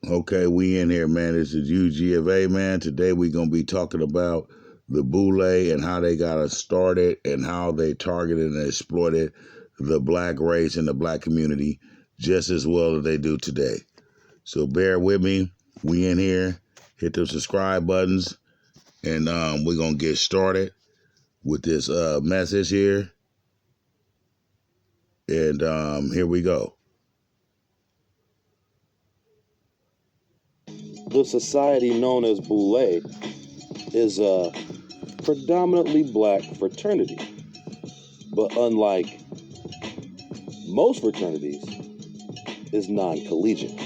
Okay, we in here, man. This is UG of A, man. Today we going to be talking about the Boulet and how they got us started and how they targeted and exploited the black race and the black community just as well as they do today. So bear with me. We in here. Hit the subscribe buttons and we're going to get started with this message here. And here we go. The society known as Boulet is a predominantly black fraternity, but unlike most fraternities, is non-collegiate.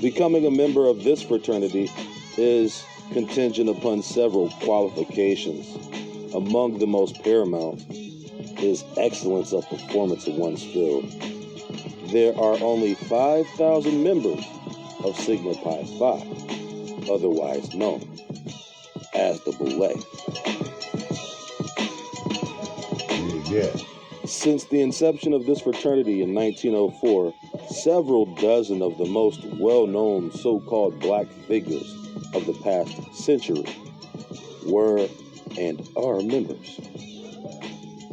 Becoming a member of this fraternity is contingent upon several qualifications. Among the most paramount is excellence of performance in one's field. There are only 5,000 members of Sigma Pi Phi, otherwise known as the Boulet. Yeah. Since the inception of this fraternity in 1904, several dozen of the most well-known so-called black figures of the past century were and are members.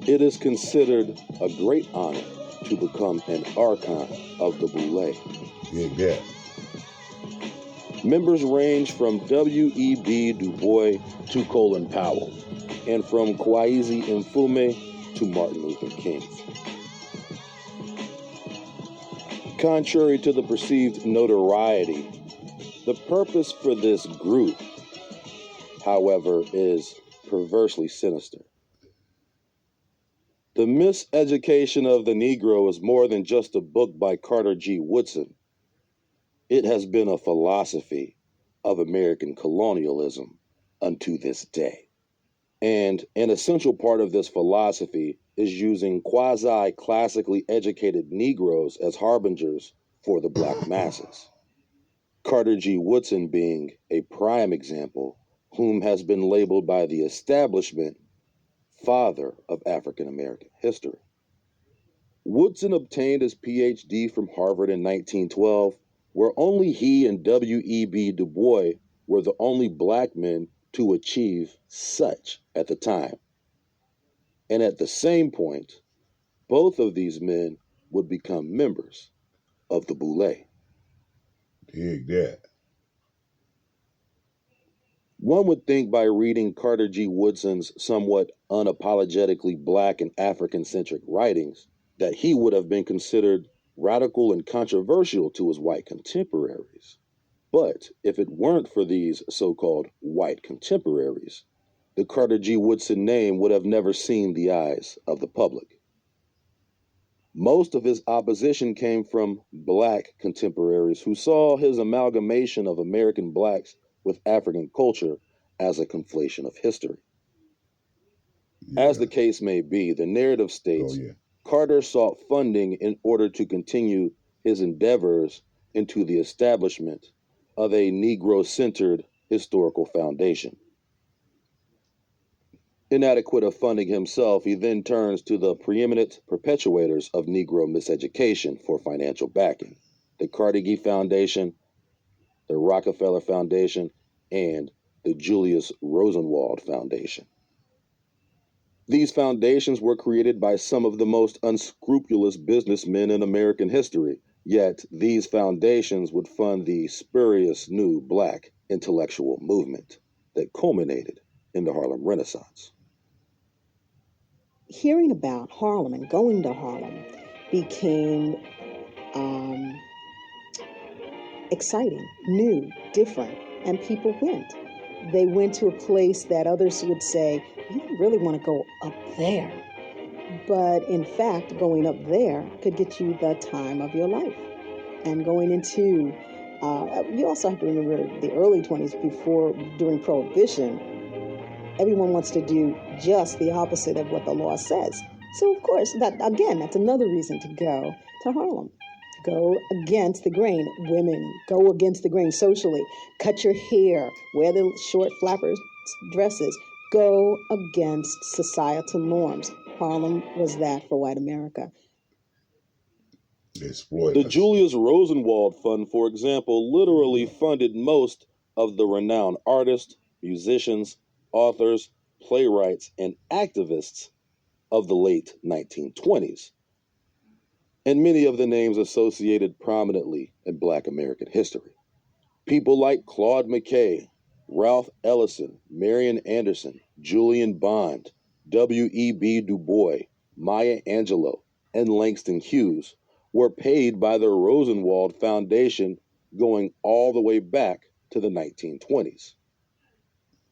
It is considered a great honor to become an archon of the Boulet. Yeah. Members range from W.E.B. Du Bois to Colin Powell, and from Kwesi Mfume to Martin Luther King. Contrary to the perceived notoriety, the purpose for this group, however, is perversely sinister. The Miseducation of the Negro is more than just a book by Carter G. Woodson. It has been a philosophy of American colonialism unto this day. And an essential part of this philosophy is using quasi-classically educated Negroes as harbingers for the black masses. Carter G. Woodson being a prime example, whom has been labeled by the establishment father of African American history. Woodson obtained his PhD from Harvard in 1912, where only he and W.E.B. Du Bois were the only black men to achieve such at the time. And at the same point, both of these men would become members of the Boulet. Dig that. One would think by reading Carter G. Woodson's somewhat unapologetically black and African-centric writings that he would have been considered radical and controversial to his white contemporaries. But if it weren't for these so-called white contemporaries, the Carter G. Woodson name would have never seen the eyes of the public. Most of his opposition came from black contemporaries who saw his amalgamation of American blacks with African culture as a conflation of history. Yeah. As the case may be, the narrative states Carter sought funding in order to continue his endeavors into the establishment of a Negro-centered historical foundation. Inadequate of funding himself, he then turns to the preeminent perpetuators of Negro miseducation for financial backing: the Carnegie Foundation, the Rockefeller Foundation, and the Julius Rosenwald Foundation. These foundations were created by some of the most unscrupulous businessmen in American history, yet these foundations would fund the spurious new black intellectual movement that culminated in the Harlem Renaissance. Hearing about Harlem and going to Harlem became exciting, new, different, and people went. They went to a place that others would say, you don't really want to go up there. But in fact, going up there could get you the time of your life. And going into, you also have to remember the early 20s during Prohibition, everyone wants to do just the opposite of what the law says. So of course, that's another reason to go to Harlem. Go against the grain. Women, go against the grain socially. Cut your hair. Wear the short flappers dresses. Go against societal norms. Harlem was that for white America. Exploit The us. Julius Rosenwald Fund, for example, literally funded most of the renowned artists, musicians, authors, playwrights, and activists of the late 1920s, and many of the names associated prominently in Black American history. People like Claude McKay, Ralph Ellison, Marian Anderson, Julian Bond, W.E.B. Du Bois, Maya Angelou, and Langston Hughes were paid by the Rosenwald Foundation going all the way back to the 1920s.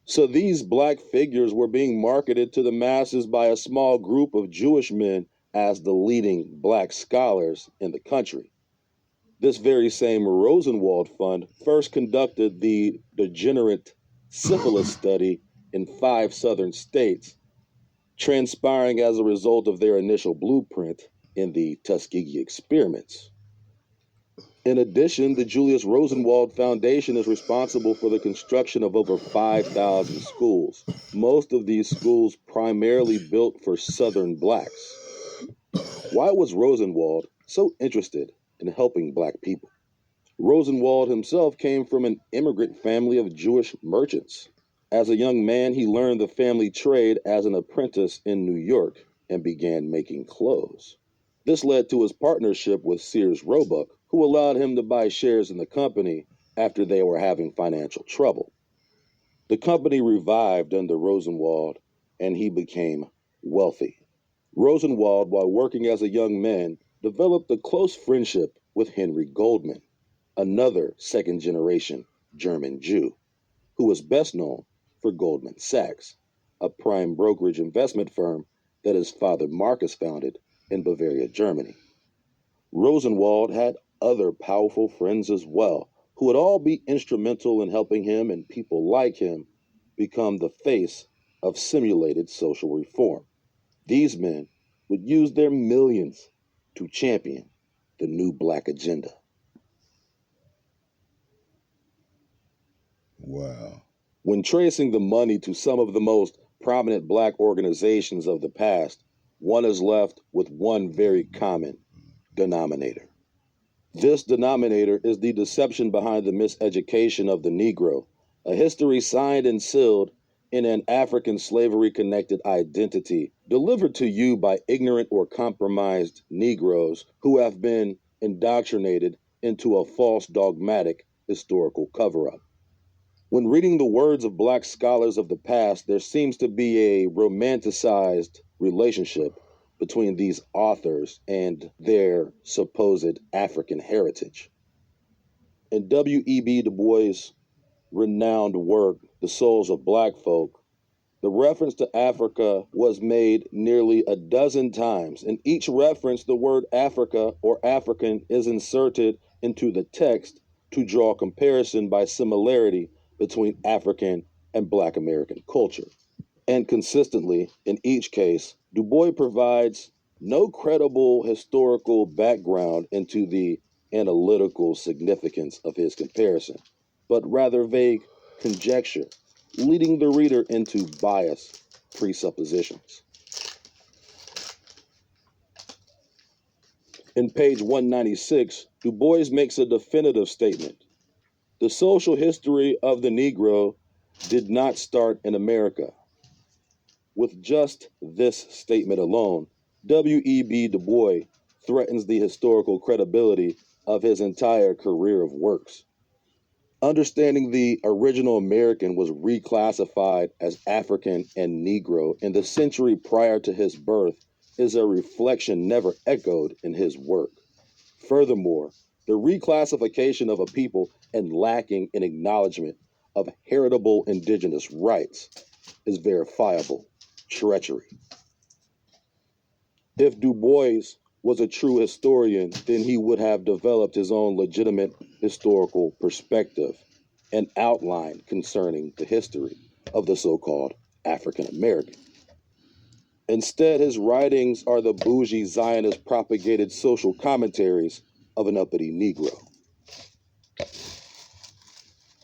So these Black figures were being marketed to the masses by a small group of Jewish men as the leading Black scholars in the country. This very same Rosenwald Fund first conducted the degenerate syphilis study in 5 southern states, transpiring as a result of their initial blueprint in the Tuskegee experiments. In addition, the Julius Rosenwald Foundation is responsible for the construction of over 5,000 schools, most of these schools primarily built for Southern Blacks. Why was Rosenwald so interested in helping Black people? Rosenwald himself came from an immigrant family of Jewish merchants. As a young man, he learned the family trade as an apprentice in New York and began making clothes. This led to his partnership with Sears Roebuck, who allowed him to buy shares in the company after they were having financial trouble. The company revived under Rosenwald, and he became wealthy. Rosenwald, while working as a young man, developed a close friendship with Henry Goldman, another second-generation German Jew, who was best known for Goldman Sachs, a prime brokerage investment firm that his father Marcus founded in Bavaria, Germany. Rosenwald had other powerful friends as well, who would all be instrumental in helping him and people like him become the face of simulated social reform. These men would use their millions to champion the new Black agenda. Wow. When tracing the money to some of the most prominent Black organizations of the past, one is left with one very common denominator. This denominator is the deception behind the miseducation of the Negro, a history signed and sealed in an African slavery-connected identity delivered to you by ignorant or compromised Negroes who have been indoctrinated into a false dogmatic historical cover-up. When reading the words of Black scholars of the past, there seems to be a romanticized relationship between these authors and their supposed African heritage. In W.E.B. Du Bois' renowned work, The Souls of Black Folk, the reference to Africa was made nearly a dozen times. In each reference, the word Africa or African is inserted into the text to draw comparison by similarity between African and Black American culture. And consistently, in each case, Du Bois provides no credible historical background into the analytical significance of his comparison, but rather vague conjecture, leading the reader into biased presuppositions. In page 196, Du Bois makes a definitive statement. The social history of the Negro did not start in America. With just this statement alone, W.E.B. Du Bois threatens the historical credibility of his entire career of works. Understanding the original American was reclassified as African and Negro in the century prior to his birth is a reflection never echoed in his work. Furthermore, the reclassification of a people and lacking in acknowledgement of heritable indigenous rights is verifiable treachery. If Du Bois was a true historian, then he would have developed his own legitimate historical perspective and outline concerning the history of the so-called African American. Instead, his writings are the bougie Zionist propagated social commentaries of an uppity Negro.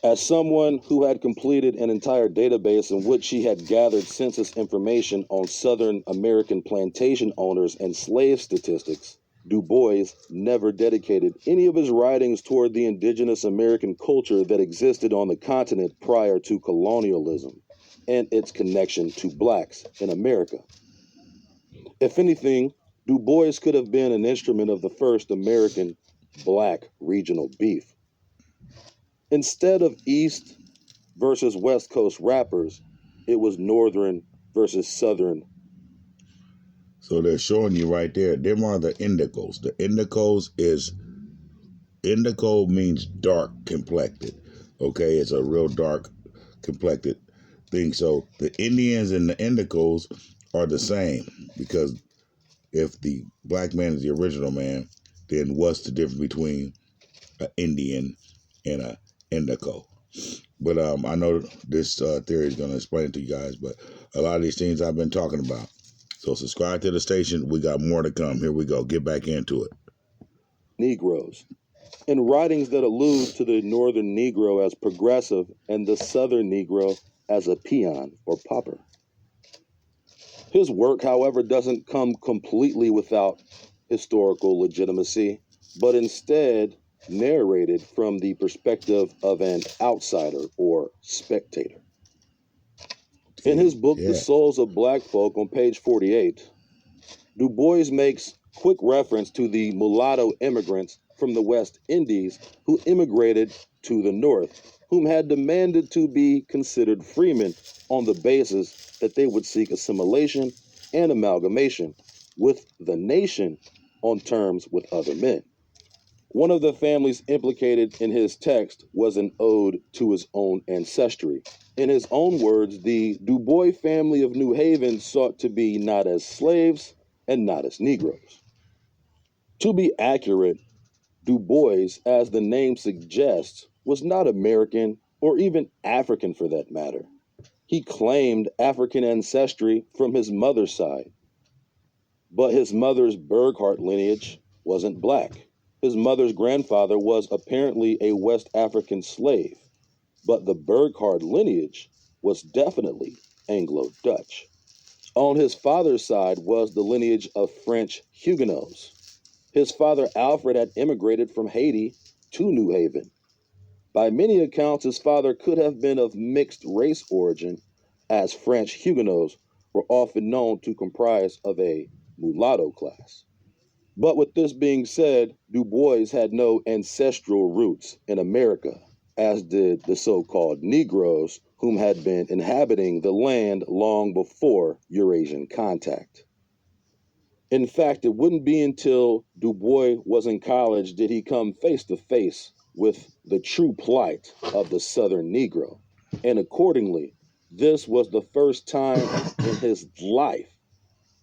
As someone who had completed an entire database in which he had gathered census information on Southern American plantation owners and slave statistics, Du Bois never dedicated any of his writings toward the indigenous American culture that existed on the continent prior to colonialism and its connection to blacks in America. If anything, Du Bois could have been an instrument of the first American black regional beef. Instead of East versus West Coast rappers, it was Northern versus Southern. So they're showing you right there. Them are the indicos. The indico means dark complected. Okay, it's a real dark complected thing. So the Indians and the indicos are the same, because if the black man is the original man, then what's the difference between an Indian and a indico? But I know this theory is going to explain it to you guys, but a lot of these things I've been talking about. So subscribe to the station. We got more to come. Here we go. Get back into it. Negroes, in writings that allude to the Northern Negro as progressive and the Southern Negro as a peon or pauper. His work, however, doesn't come completely without historical legitimacy, but instead narrated from the perspective of an outsider or spectator. In his book, The Souls of Black Folk, on page 48, Du Bois makes quick reference to the mulatto immigrants from the West Indies who immigrated to the North, whom had demanded to be considered freemen on the basis that they would seek assimilation and amalgamation with the nation on terms with other men. One of the families implicated in his text was an ode to his own ancestry. In his own words, the Du Bois family of New Haven sought to be not as slaves and not as Negroes. To be accurate, Du Bois, as the name suggests, was not American or even African for that matter. He claimed African ancestry from his mother's side, but his mother's Burghardt lineage wasn't black. His mother's grandfather was apparently a West African slave, but the Burghardt lineage was definitely Anglo-Dutch. On his father's side was the lineage of French Huguenots. His father Alfred had immigrated from Haiti to New Haven. By many accounts, his father could have been of mixed race origin, as French Huguenots were often known to comprise of a mulatto class. But with this being said, Du Bois had no ancestral roots in America, as did the so-called Negroes, whom had been inhabiting the land long before Eurasian contact. In fact, it wouldn't be until Du Bois was in college did he come face to face with the true plight of the Southern Negro. And accordingly, this was the first time in his life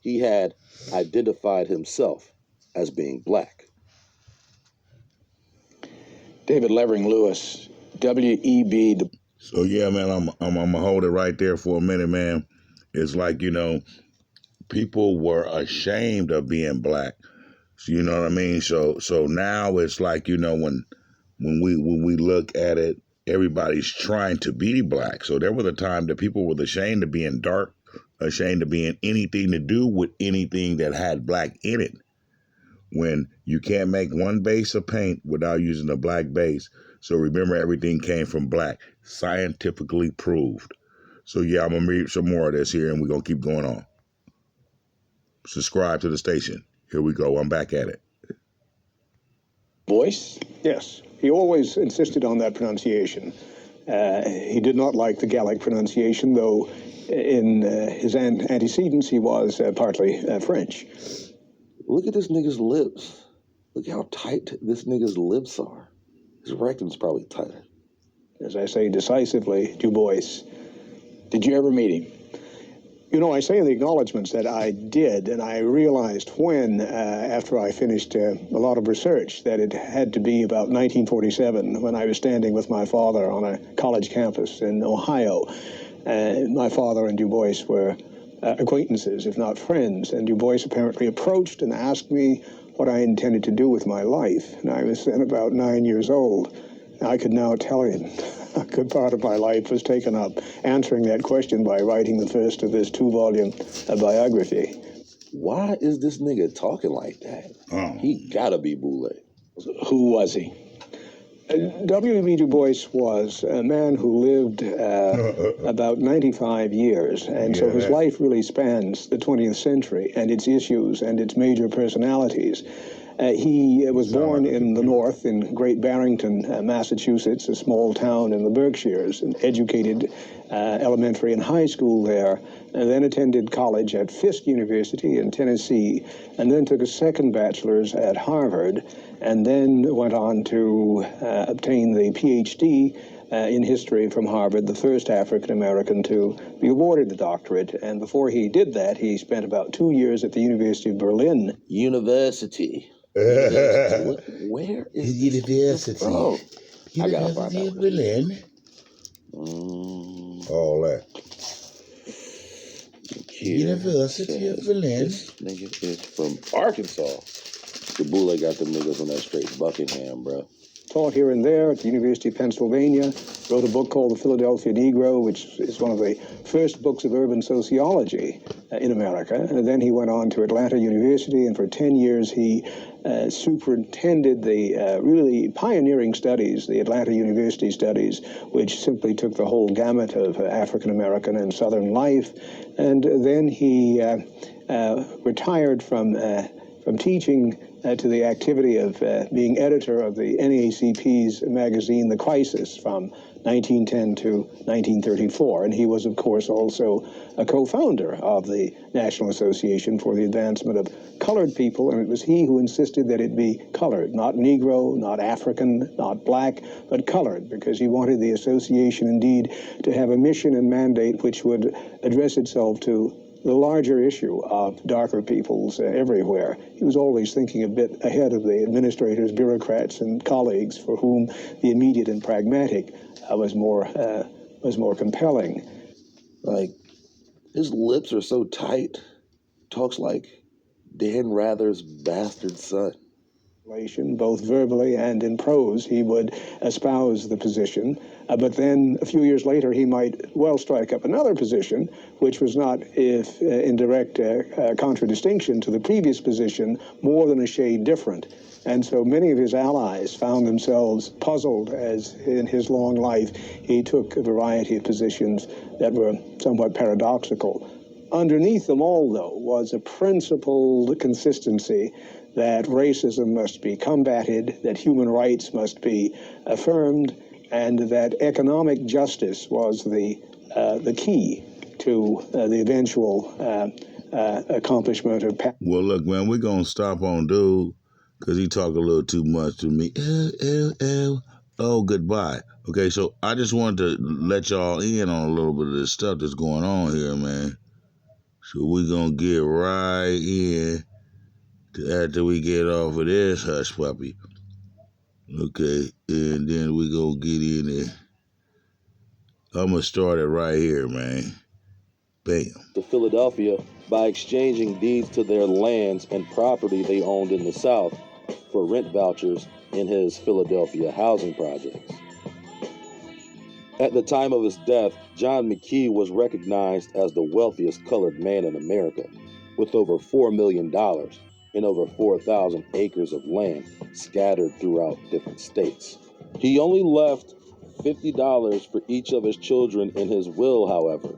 he had identified himself as being black. David Levering Lewis, W.E.B. So yeah, man, I'm gonna hold it right there for a minute, man. It's like, people were ashamed of being black. So, you know what I mean? So now it's like, when we look at it, everybody's trying to be black. So there was a time that people were ashamed of being dark, ashamed of being anything to do with anything that had black in it. When you can't make one base of paint without using a black base. So remember, everything came from black, scientifically proved. So yeah, I'm going to read some more of this here, and we're going to keep going on. Subscribe to the station. Here we go. I'm back at it. Bois? Yes, he always insisted on that pronunciation. He did not like the Gallic pronunciation, though in his antecedents he was partly French. Look at this nigga's lips. Look how tight this nigga's lips are. His rectum's probably tighter. As I say decisively, Du Bois. Did you ever meet him? I say in the acknowledgments that I did, and I realized when, after I finished a lot of research, that it had to be about 1947 when I was standing with my father on a college campus in Ohio. My father and Du Bois were acquaintances, if not friends, and Du Bois apparently approached and asked me what I intended to do with my life. And I was then about 9 years old. I could now tell him a good part of my life was taken up answering that question by writing the first of this 2-volume biography. Why is this nigga talking like that? He gotta be Boulet. Who was he? W.E.B. Du Bois was a man who lived about 95 years, and so his life really spans the 20th century and its issues and its major personalities. He was born in the north, in Great Barrington, Massachusetts, a small town in the Berkshires, and educated elementary and high school there, and then attended college at Fisk University in Tennessee, and then took a second bachelor's at Harvard, and then went on to obtain the PhD in history from Harvard, the first African-American to be awarded the doctorate. And before he did that, he spent about 2 years at the University of Berlin. University. Where is University? Oh, I gotta find University out. of Berlin. All that. University of Berlin. This nigga is from Arkansas. The Boulet got them niggas on that straight Buckingham, bro. Taught here and there at the University of Pennsylvania, wrote a book called The Philadelphia Negro, which is one of the first books of urban sociology in America. And then he went on to Atlanta University, and for 10 years he superintended the really pioneering studies, the Atlanta University studies, which simply took the whole gamut of African-American and Southern life. And then he retired from teaching to the activity of being editor of the NAACP's magazine, The Crisis, from 1910 to 1934. And he was, of course, also a co-founder of the National Association for the Advancement of Colored People, and it was he who insisted that it be colored, not Negro, not African, not black, but colored, because he wanted the association indeed to have a mission and mandate which would address itself to the larger issue of darker peoples everywhere. He was always thinking a bit ahead of the administrators, bureaucrats, and colleagues for whom the immediate and pragmatic was more compelling. Like, his lips are so tight. Talks like Dan Rather's bastard son. Both verbally and in prose, he would espouse the position, but then a few years later he might well strike up another position, which was not, if in direct contradistinction to the previous position, more than a shade different. And so many of his allies found themselves puzzled as in his long life he took a variety of positions that were somewhat paradoxical. Underneath them all, though, was a principled consistency that racism must be combated, that human rights must be affirmed, and that economic justice was the key to the eventual accomplishment of. Well, look, man, we're going to stop on dude because he talk a little too much to me. Oh, goodbye. Okay, so I just wanted to let y'all in on a little bit of this stuff that's going on here, man. So we're going to get right in after we get off of this hush puppy. Okay, and then we going to get in there. I'm going to start it right here, man. Bam. To Philadelphia by exchanging deeds to their lands and property they owned in the South for rent vouchers in his Philadelphia housing projects. At the time of his death, John McKee was recognized as the wealthiest colored man in America, with over $4 million and over 4,000 acres of land scattered throughout different states. He only left $50 for each of his children in his will, however,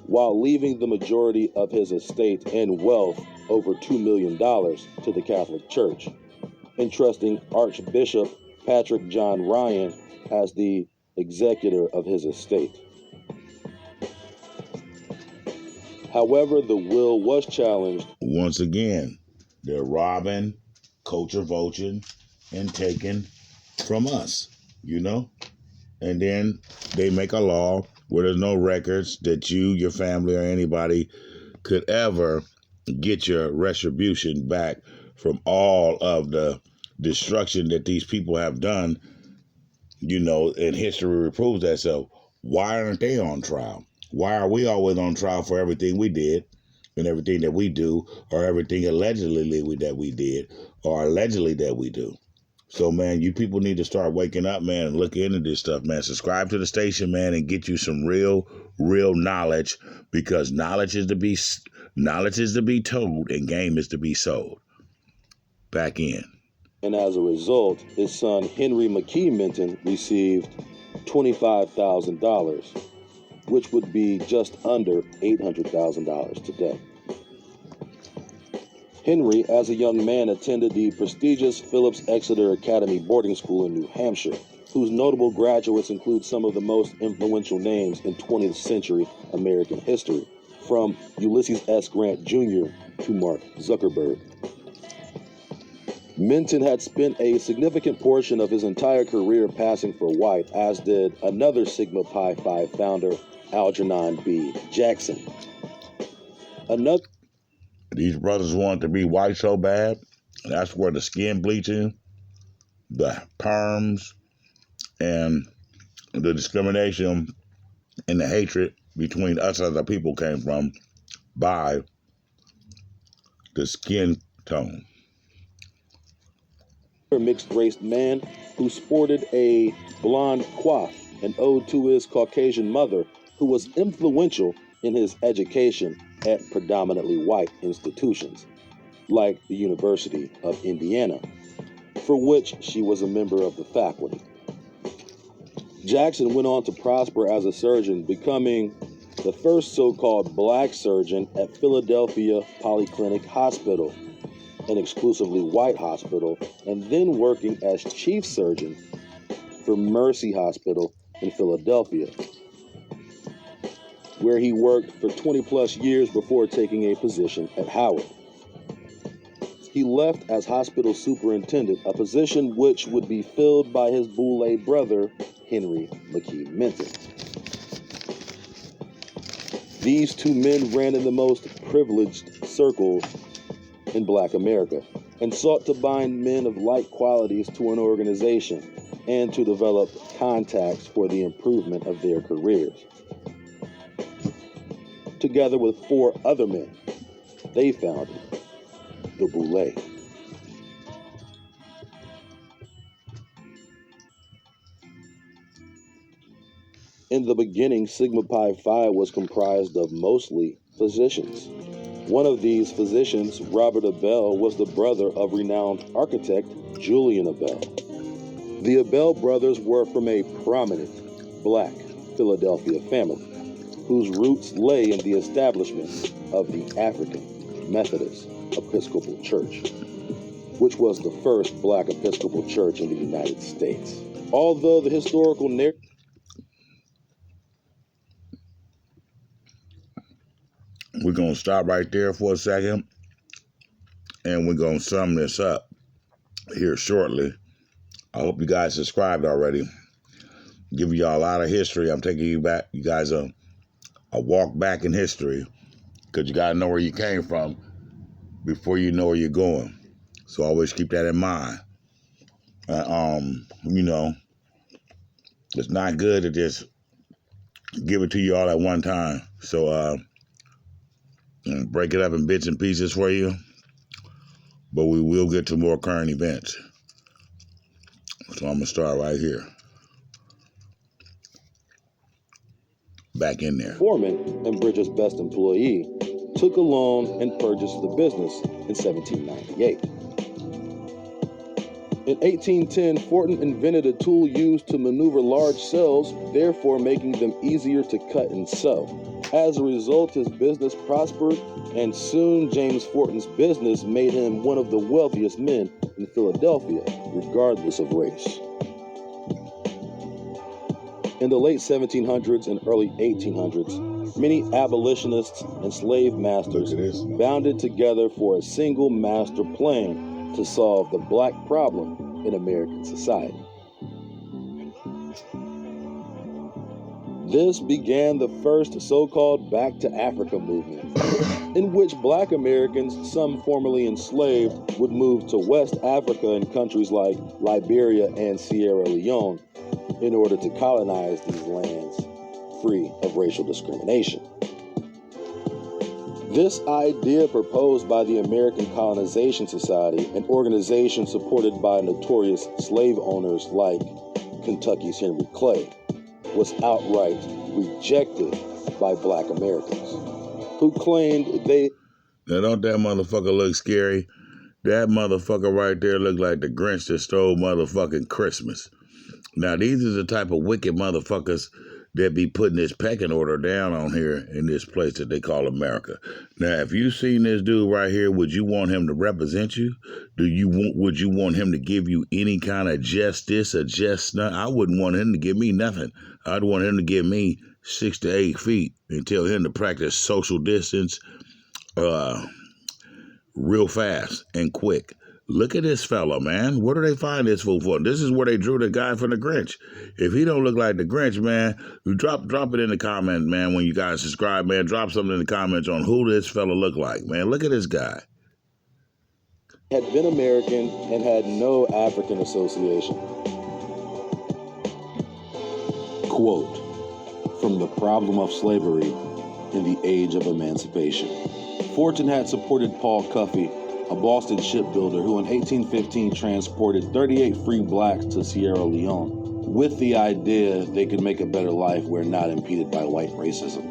while leaving the majority of his estate and wealth, over $2 million, to the Catholic Church, entrusting Archbishop Patrick John Ryan as the executor of his estate. However, the will was challenged. Once again, they're robbing, culture vulturing, and taking from us, you know? And then they make a law where there's no records that you, your family, or anybody could ever get your retribution back from all of the destruction that these people have done, you know, and history proves that. So why aren't they on trial? Why are we always on trial for everything we did and everything that we do, or everything allegedly that we did, or allegedly that we do? So, man, you people need to start waking up, man, and look into this stuff, man. Subscribe to the station, man, and get you some real knowledge, because knowledge is Knowledge is to be told and game is to be sold. Back in. And as a result, his son Henry McKee Minton received $25,000, which would be just under $800,000 today. Henry, as a young man, attended the prestigious Phillips Exeter Academy boarding school in New Hampshire, whose notable graduates include some of the most influential names in 20th century American history, from Ulysses S. Grant Jr. to Mark Zuckerberg. Minton had spent a significant portion of his entire career passing for white, as did another Sigma Pi Phi founder, Algernon B. Jackson. These brothers wanted to be white so bad. That's where the skin bleaching, the perms, and the discrimination and the hatred between us as a people came from, by the skin tone. A mixed-race man who sported a blonde coif, an ode to his Caucasian mother, who was influential in his education at predominantly white institutions, like the University of Indiana, for which she was a member of the faculty. Jackson went on to prosper as a surgeon, becoming the first so-called black surgeon at Philadelphia Polyclinic Hospital, an exclusively white hospital, and then working as chief surgeon for Mercy Hospital in Philadelphia, where he worked for 20-plus years before taking a position at Howard. He left as hospital superintendent, a position which would be filled by his Boulet brother, Henry McKee Minton. These two men ran in the most privileged circles in Black America and sought to bind men of like qualities to an organization and to develop contacts for the improvement of their careers. Together with 4 other men, they founded the Boulet. In the beginning, Sigma Pi Phi was comprised of mostly physicians. One of these physicians, Robert Abel, was the brother of renowned architect Julian Abel. The Abel brothers were from a prominent Black Philadelphia family, whose roots lay in the establishment of the African Methodist Episcopal Church, which was the first Black Episcopal church in the United States. Although the historical narrative... We're going to stop right there for a second, and we're going to sum this up here shortly. I hope you guys subscribed already. Giving y'all a lot of history. I'm taking you back, you guys, a walk back in history, because you got to know where you came from before you know where you're going. So always keep that in mind. It's not good to just give it to you all at one time. So break it up in bits and pieces for you. But we will get to more current events. So I'm going to start right here. Back in there. Foreman and Bridges' best employee took a loan and purchased the business in 1798. In 1810, Fortin invented a tool used to maneuver large cells, therefore making them easier to cut and sew. As a result, his business prospered, and soon James Fortin's business made him one of the wealthiest men in Philadelphia, regardless of race. In the late 1700s and early 1800s, many abolitionists and slave masters banded together for a single master plan to solve the Black problem in American society. This began the first so-called Back to Africa movement, in which Black Americans, some formerly enslaved, would move to West Africa in countries like Liberia and Sierra Leone in order to colonize these lands free of racial discrimination. This idea, proposed by the American Colonization Society, an organization supported by notorious slave owners like Kentucky's Henry Clay, was outright rejected by Black Americans, who claimed they Now, don't that motherfucker look scary? That motherfucker right there look like the Grinch that stole motherfucking Christmas. Now, these are the type of wicked motherfuckers that be putting this pecking order down on here in this place that they call America. Now, if you seen this dude right here, would you want him to represent you? Would you want him to give you any kind of justice or just nothing? I wouldn't want him to give me nothing. I'd want him to give me 6 to 8 feet and tell him to practice social distance, real fast and quick. Look at this fella, man. Where do they find this fool for? This is where they drew the guy from the Grinch. If he don't look like the Grinch, man, drop it in the comment, man. When you guys subscribe, man, drop something in the comments on who this fella look like, man. Look at this guy. Had been American and had no African association. Quote, from The Problem of Slavery in the Age of Emancipation. Fortune had supported Paul Cuffey, a Boston shipbuilder who in 1815 transported 38 free blacks to Sierra Leone with the idea they could make a better life where not impeded by white racism.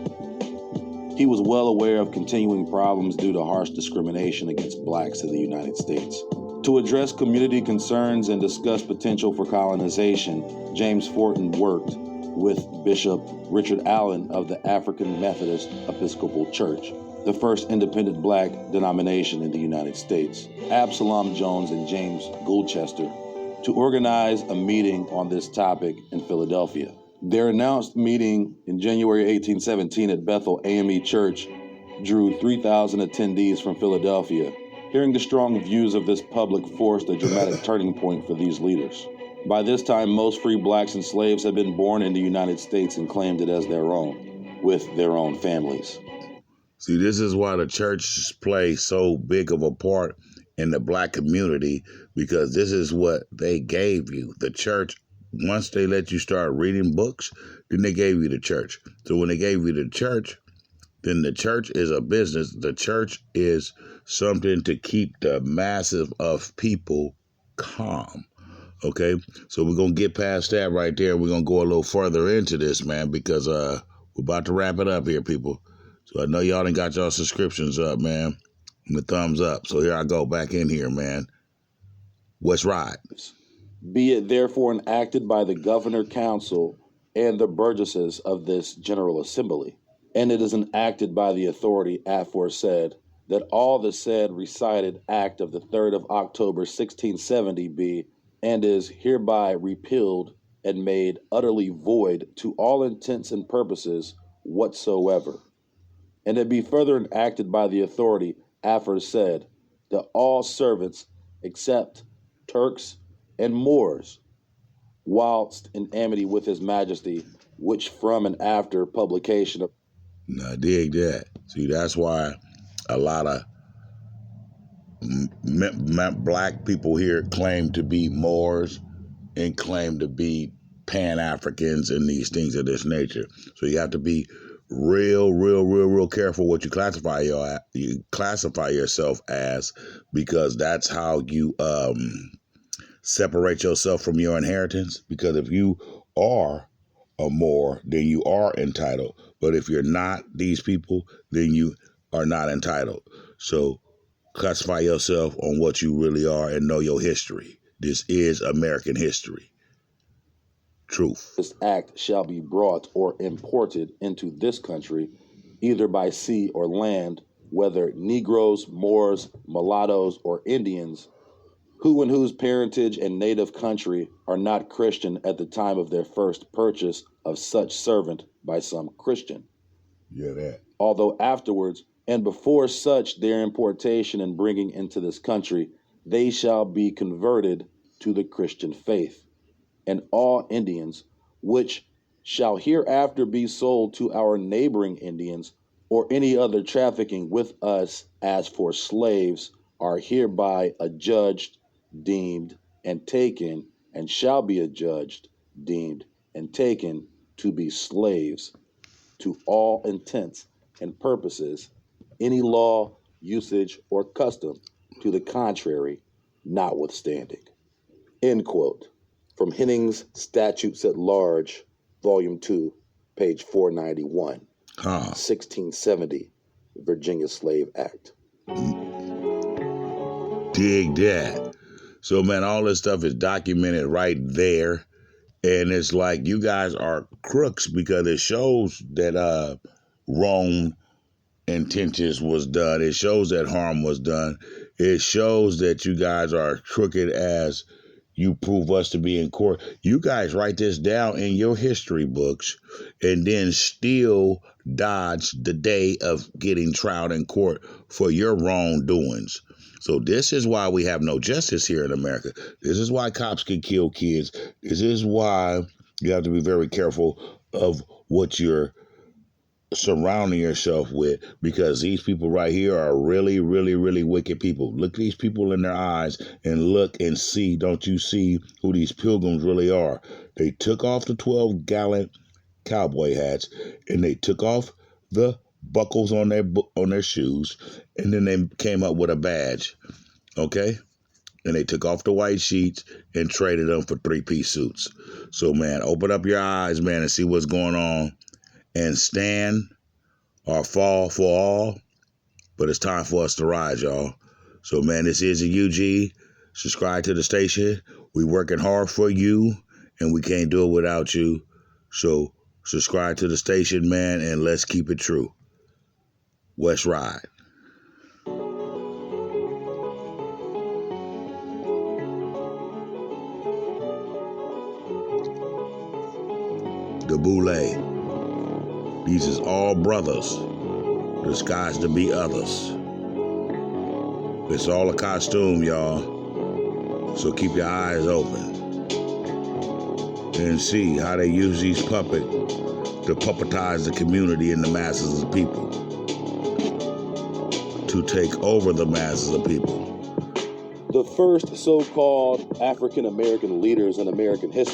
He was well aware of continuing problems due to harsh discrimination against blacks in the United States. To address community concerns and discuss potential for colonization, James Fortin worked with Bishop Richard Allen of the African Methodist Episcopal Church, the first independent black denomination in the United States, Absalom Jones and James Goulchester, to organize a meeting on this topic in Philadelphia. Their announced meeting in January 1817 at Bethel AME Church drew 3,000 attendees from Philadelphia. Hearing the strong views of this public forced a dramatic turning point for these leaders. By this time, most free blacks and slaves had been born in the United States and claimed it as their own, with their own families. See, this is why the church plays so big of a part in the black community, because this is what they gave you. The church, once they let you start reading books, then they gave you the church. So when they gave you the church, then the church is a business. The church is something to keep the masses of people calm. Okay, so we're going to get past that right there. We're going to go a little further into this, man, because we're about to wrap it up here, people. So I know y'all done got y'all subscriptions up, man, and the thumbs up. So here I go back in here, man. What's right? Be it therefore enacted by the Governor Council and the burgesses of this General Assembly, and it is enacted by the authority aforesaid, that all the said recited act of the 3rd of October 1670 be, and is hereby repealed and made utterly void to all intents and purposes whatsoever. And it be further enacted by the authority aforesaid, that all servants, except Turks and Moors, whilst in amity with his majesty, which from and after publication of... Now dig that. See, that's why a lot of black people here claim to be Moors and claim to be Pan-Africans and these things of this nature. So you have to be real careful what you classify yourself as, because that's how you separate yourself from your inheritance. Because if you are a Moor, then you are entitled. But if you're not these people, then you are not entitled. So classify yourself on what you really are and know your history. This is American history. Truth. This act shall be brought or imported into this country, either by sea or land, whether Negroes, Moors, mulattoes, or Indians, who and whose parentage and native country are not Christian at the time of their first purchase of such servant by some Christian. Yeah, that. Although afterwards, and before such their importation and bringing into this country, they shall be converted to the Christian faith. And all Indians, which shall hereafter be sold to our neighboring Indians, or any other trafficking with us as for slaves, are hereby adjudged, deemed, and taken, and shall be adjudged, deemed, and taken to be slaves to all intents and purposes, any law, usage, or custom to the contrary notwithstanding. End quote. From Henning's Statutes at Large, Volume 2, page 491, 1670, Virginia Slave Act. Dig that. So, man, all this stuff is documented right there. And it's like you guys are crooks because it shows that wrong intentions was done. It shows that harm was done. It shows that you guys are crooked as you prove us to be in court. You guys write this down in your history books and then still dodge the day of getting tried in court for your wrongdoings. So this is why we have no justice here in America. This is why cops can kill kids. This is why you have to be very careful of what you're surrounding yourself with, because these people right here are really, really, really wicked people. Look these people in their eyes and look and see, don't you see who these pilgrims really are? They took off the 12-gallon cowboy hats and they took off the buckles on their shoes, and then they came up with a badge, okay? And they took off the white sheets and traded them for three-piece suits. So, man, open up your eyes, man, and see what's going on, and stand or fall for all, but it's time for us to rise, y'all. So, man, this is a UG. Subscribe to the station. We working hard for you, and we can't do it without you. So, subscribe to the station, man, and let's keep it true. West Ride. The Boulet. These is all brothers disguised to be others. It's all a costume, y'all. So keep your eyes open and see how they use these puppets to puppetize the community and the masses of people, to take over the masses of people. The first so-called African American leaders in American history